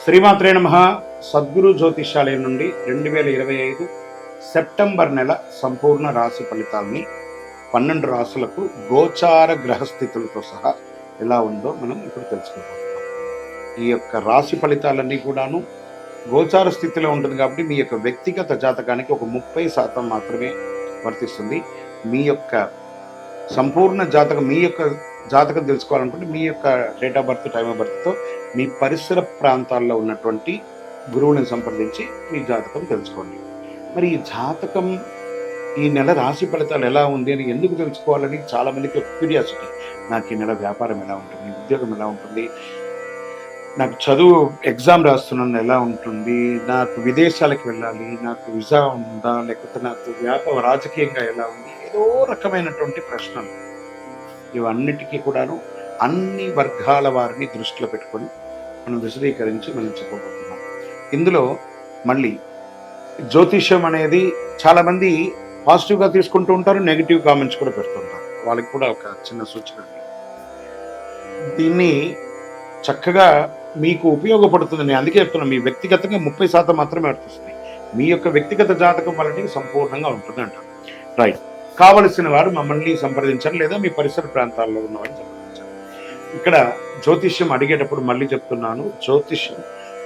శ్రీమాత్రే నమః. సద్గురు జ్యోతిష్యాలయం నుండి 2025 సెప్టెంబర్ నెల సంపూర్ణ రాశి ఫలితాలని 12 రాశులకు గోచార గ్రహస్థితులతో సహా ఎలా ఉందో మనం ఇప్పుడు తెలుసుకోబోతున్నాం. ఈ యొక్క రాశి ఫలితాలన్నీ కూడాను గోచార స్థితిలో ఉంటుంది కాబట్టి మీ యొక్క వ్యక్తిగత జాతకానికి ఒక 30% మాత్రమే వర్తిస్తుంది. మీ యొక్క సంపూర్ణ జాతకం, మీ యొక్క జాతకం తెలుసుకోవాలనుకుంటే మీ యొక్క date of birth, time of బర్త్తో మీ పరిసర ప్రాంతాల్లో ఉన్నటువంటి గురువుని సంప్రదించి మీ జాతకం తెలుసుకోండి. మరి ఈ జాతకం, ఈ నెల రాశి ఫలితాలు ఎలా ఉంది అని ఎందుకు తెలుసుకోవాలని చాలామందికి క్యూరియాసిటీ. నాకు ఈ నెల వ్యాపారం ఎలా ఉంటుంది, ఉద్యోగం ఎలా ఉంటుంది, నాకు చదువు ఎగ్జామ్ రాస్తున్నాను ఎలా ఉంటుంది, నాకు విదేశాలకు వెళ్ళాలి, నాకు వీసా ఉందా, లేకపోతే నాకు రాజకీయంగా ఎలా ఉంది, ఏదో రకమైనటువంటి ప్రశ్నలు. ఇవన్నిటికీ కూడాను అన్ని వర్గాల వారిని దృష్టిలో పెట్టుకొని మనం విశదీకరించి మనం చెప్పబోతున్నాం. ఇందులో మళ్ళీ జ్యోతిష్యం అనేది చాలామంది పాజిటివ్గా తీసుకుంటూ ఉంటారు, నెగిటివ్ కామెంట్స్ కూడా పెడుతుంటారు. వాళ్ళకి కూడా ఒక చిన్న సూచన, దీన్ని చక్కగా మీకు ఉపయోగపడుతుంది. నేను అందుకే చెప్తున్నాను, మీ వ్యక్తిగతంగా 30% మాత్రమే వర్తిస్తుంది. మీ యొక్క వ్యక్తిగత జాతకం వల్ల సంపూర్ణంగా ఉంటుంది అంటారు. రైట్. కావలసిన వారు మమ్మల్ని సంప్రదించండి, లేదా మీ పరిసర ప్రాంతాల్లో ఉన్నవారిని సంప్రదించండి. ఇక్కడ జ్యోతిష్యం అడిగేటప్పుడు మళ్ళీ చెప్తున్నాను, జ్యోతిష్యం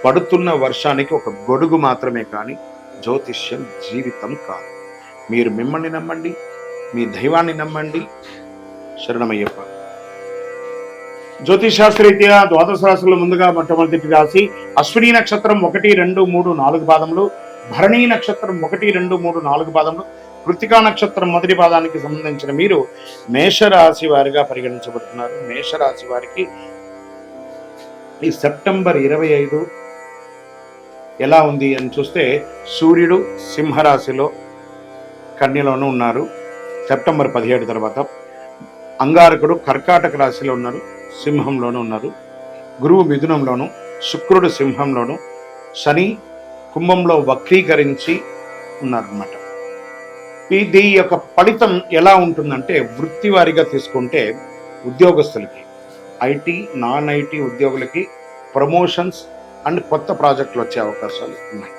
పడుతున్న వర్షానికి ఒక గొడుగు మాత్రమే, కానీ జ్యోతిష్యం జీవితం కాదు. మీరు మిమ్మల్ని నమ్మండి, మీ దైవాన్ని నమ్మండి. శరణమయ్యప్ప. జ్యోతిషాస్త్రరీత్యా ద్వాదశ రాశుల్లో ముందుగా మొట్టమొదటి రాశి అశ్విని నక్షత్రం 1, 2, 3, 4 పాదములు, భరణీ నక్షత్రం 1, 2, 3, 4 పాదములు, కృత్తికా నక్షత్రం మొదటి పాదానికి సంబంధించిన మీరు మేషరాశి వారిగా పరిగణించబడుతున్నారు. మేషరాశి వారికి ఈ సెప్టెంబర్ 25 ఎలా ఉంది అని చూస్తే, సూర్యుడు సింహరాశిలో కన్యలోనూ ఉన్నారు సెప్టెంబర్ 17 తర్వాత. అంగారకుడు కర్కాటక రాశిలో ఉన్నారు, సింహంలోనూ ఉన్నారు. గురువు మిథునంలోను, శుక్రుడు సింహంలోను, శని కుంభంలో వక్రీకరించి ఉన్నారన్నమాట. ఇది యొక్క ఫలితం ఎలా ఉంటుందంటే, వృత్తి వారిగా తీసుకుంటే ఉద్యోగస్తులకి, ఐటీ, నాన్ ఐటీ ఉద్యోగులకి ప్రమోషన్స్ అండ్ కొత్త ప్రాజెక్టులు వచ్చే అవకాశాలు ఉన్నాయి.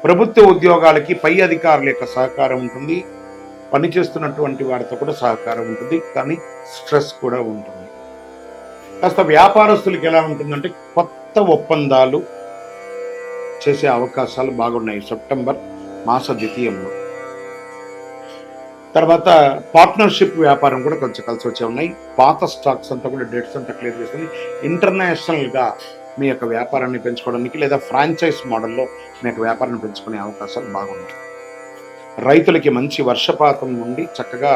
ప్రభుత్వ ఉద్యోగాలకి పై అధికారుల యొక్క సహకారం ఉంటుంది, పనిచేస్తున్నటువంటి వారితో కూడా సహకారం ఉంటుంది, కానీ స్ట్రెస్ కూడా ఉంటుంది. కాస్త వ్యాపారస్తులకి ఎలా ఉంటుందంటే, కొత్త ఒప్పందాలు చేసే అవకాశాలు బాగున్నాయి సెప్టెంబర్ మాస ద్వితీయంలో. తర్వాత పార్ట్నర్షిప్ వ్యాపారం కూడా కొంచెం కలిసి వచ్చే ఉన్నాయి. పాత స్టాక్స్ అంతా కూడా డేట్స్ అంతా క్లియర్ చేసుకుని ఇంటర్నేషనల్గా మీ యొక్క వ్యాపారాన్ని పెంచుకోవడానికి, లేదా ఫ్రాంచైజ్ మోడల్లో మీ యొక్క వ్యాపారాన్ని పెంచుకునే అవకాశాలు బాగున్నాయి. రైతులకి మంచి వర్షపాతం నుండి చక్కగా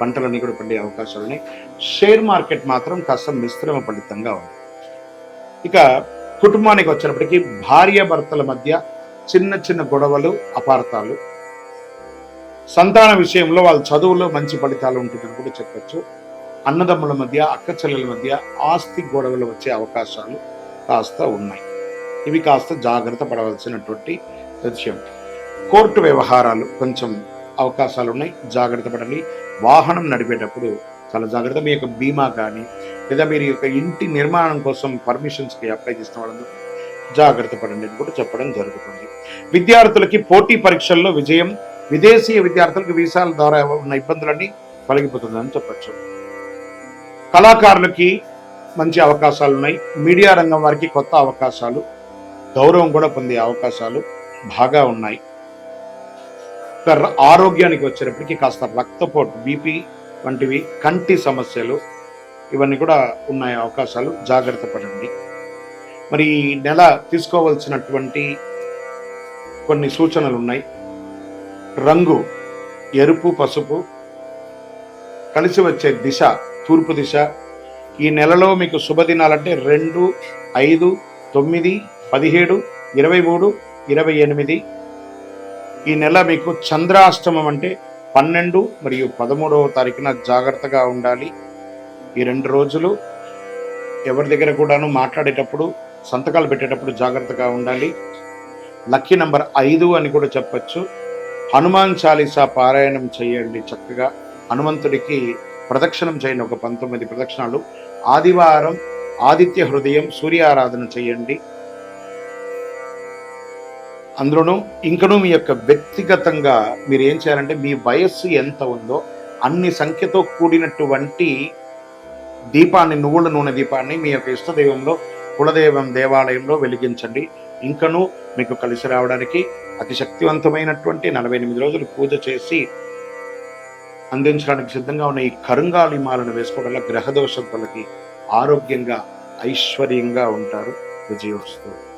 పంటలన్నీ కూడా పండే అవకాశాలు ఉన్నాయి. షేర్ మార్కెట్ మాత్రం కాస్త మిశ్రమ ఫలితంగా ఉంది. ఇక కుటుంబానికి వచ్చినప్పటికీ భార్యాభర్తల మధ్య చిన్న చిన్న గొడవలు, అపార్థాలు, సంతాన విషయంలో వాళ్ళ చదువులో మంచి ఫలితాలు ఉంటుందని కూడా చెప్పచ్చు. అన్నదమ్ముల మధ్య, అక్క చెల్లెల మధ్య ఆస్తి గొడవలు వచ్చే అవకాశాలు కాస్త ఉన్నాయి. ఇవి కాస్త జాగ్రత్త పడవలసినటువంటి విషయం. కోర్టు వ్యవహారాలు కొంచెం అవకాశాలు ఉన్నాయి, జాగ్రత్త పడండి. వాహనం నడిపేటప్పుడు చాలా జాగ్రత్త. మీ యొక్క బీమా కానీ, లేదా మీరు యొక్క ఇంటి నిర్మాణం కోసం పర్మిషన్స్కి అప్లై చేసిన వాళ్ళందరూ జాగ్రత్త పడండి అని కూడా చెప్పడం జరుగుతుంది. విద్యార్థులకి పోటీ పరీక్షల్లో విజయం, విదేశీయ విద్యార్థులకు వీసాల ద్వారా ఉన్న ఇబ్బందులన్నీ తొలగిపోతుందని చెప్పచ్చు. కళాకారులకి మంచి అవకాశాలు ఉన్నాయి. మీడియా రంగం వారికి కొత్త అవకాశాలు, గౌరవం కూడా పొందే అవకాశాలు బాగా ఉన్నాయి. ఆరోగ్యానికి వచ్చేటప్పటికి కాస్త రక్తపోటు, బీపీ వంటివి, కంటి సమస్యలు, ఇవన్నీ కూడా ఉన్నాయి అవకాశాలు, జాగ్రత్త పడండి. మరి ఈ నెల తీసుకోవాల్సినటువంటి కొన్ని సూచనలు ఉన్నాయి. రంగు ఎరుపు, పసుపు, కలిసి వచ్చే దిశ తూర్పు దిశ. ఈ నెలలో మీకు శుభదినాలంటే 2, 5, 9, 17, 23, 28. ఈ నెల మీకు చంద్రాష్టమం అంటే 12 మరియు 13వ తారీఖున జాగ్రత్తగా ఉండాలి. ఈ 2 రోజులు ఎవరి దగ్గర కూడాను మాట్లాడేటప్పుడు, సంతకాలు పెట్టేటప్పుడు జాగ్రత్తగా ఉండాలి. లక్కీ నంబర్ 5 అని కూడా చెప్పచ్చు. హనుమాన్ చాలీసా పారాయణం చేయండి. చక్కగా హనుమంతుడికి ప్రదక్షిణం చేయండి, ఒక 19 ప్రదక్షిణాలు. ఆదివారం ఆదిత్య హృదయం సూర్యారాధన చేయండి. అందులోనూ ఇంకనూ మీ యొక్క వ్యక్తిగతంగా మీరు ఏం చేయాలంటే మీ వయస్సు ఎంత ఉందో అన్ని సంఖ్యతో కూడినటువంటి దీపాన్ని, నువ్వుల నూనె దీపాన్ని మీ యొక్క ఇష్టదైవంలో, కులదైవం దేవాలయంలో వెలిగించండి. ఇంకనూ మీకు కలిసి రావడానికి అతి శక్తివంతమైనటువంటి 48 రోజులు పూజ చేసి అందించడానికి సిద్ధంగా ఉన్న ఈ కరుంగాలి మాలను వేసుకోవడం వల్ల గ్రహదోషం తొలగి ఆరోగ్యంగా ఐశ్వర్యంగా ఉంటారు. విజయోస్తు.